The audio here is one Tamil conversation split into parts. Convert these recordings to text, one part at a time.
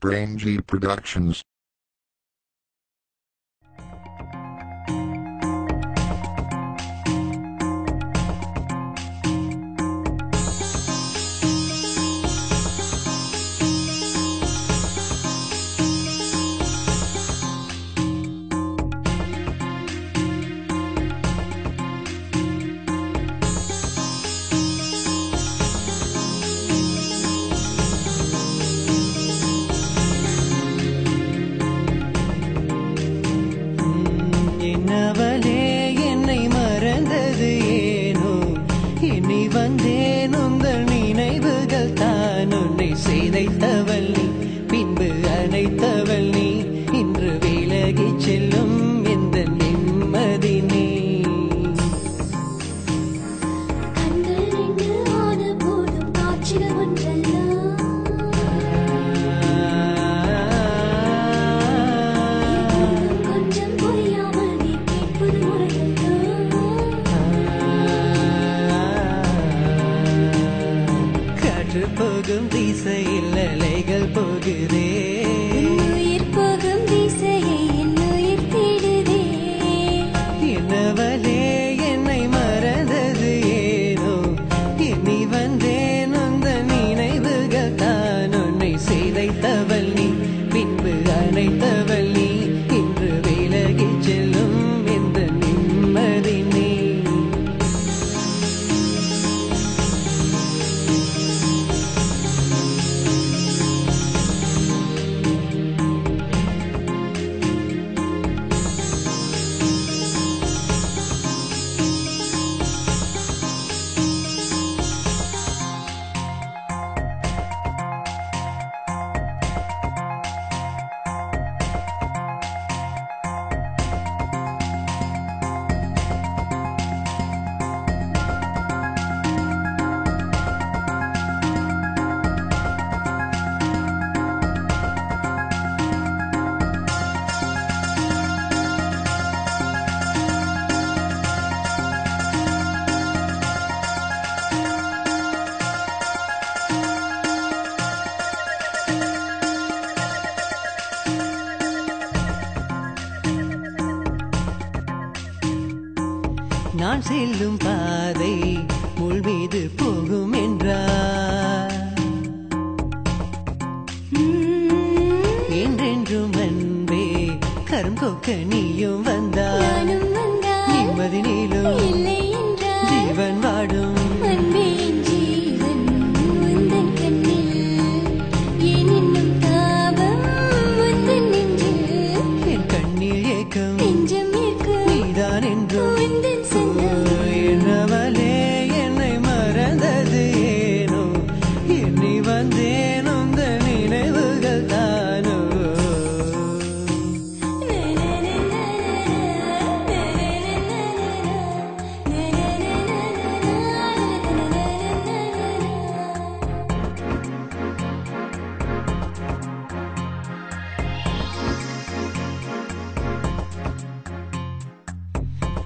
Brain G Productions. என்னவளே என்னை மறந்தது ஏனோ இனி வந்தேன் உங்கள் நினைவுகள் தான் உன்னை செய்தைத்தவள் நீ பின்பு அணைத்தவள் நீ இன்று விலகிச் செல்லும் இந்த நிம்மதி நீ போகும் திசையில் அலைகள் போகுதே உயிர் போகும் திசையை என் உயிர் தேடுதே என்னவளே என்னை மறந்தது ஏனோ இனி வந்தேன் உந்த நினைவுகள் தான் உன்னை செய்தைத்தவள் நீ பின்பு அணைத்தவள் நீ இன்று விலகிச் செல்லும் இந்த நிம்மதி நீ நான் செல்லும் பாதை முள் மீது போகும் என்றார் என்றென்றும் அன்பே கரும் கொக்க நீயும் வந்தார் நிம்மதி நீளும் ஜீவன் வாடும் என் கண்ணில் ஏக்கம் நீதான் என்றும் என்னவளே என்னை மறந்தது ஏனோ எண்ணி வந்தேன் உந்த நினைவுகள் தானோ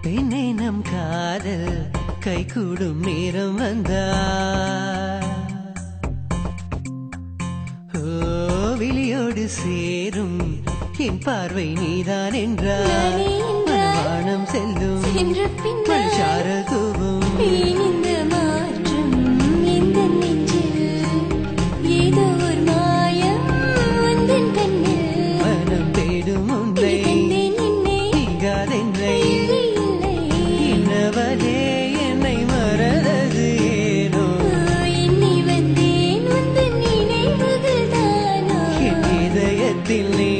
பெண்ணே நம் காதல் கை கூடும் நேரம் வந்தார் விழியோடு சேரும் என் பார்வை நீதான் என்றார் வானம் செல்லும் மனுஷார கூவும் மனம் தேடும் உன்னை நீங்காதென்னை என்னவளே என்னை மறந்தது ஏனோ என் இதயத்தில் நீ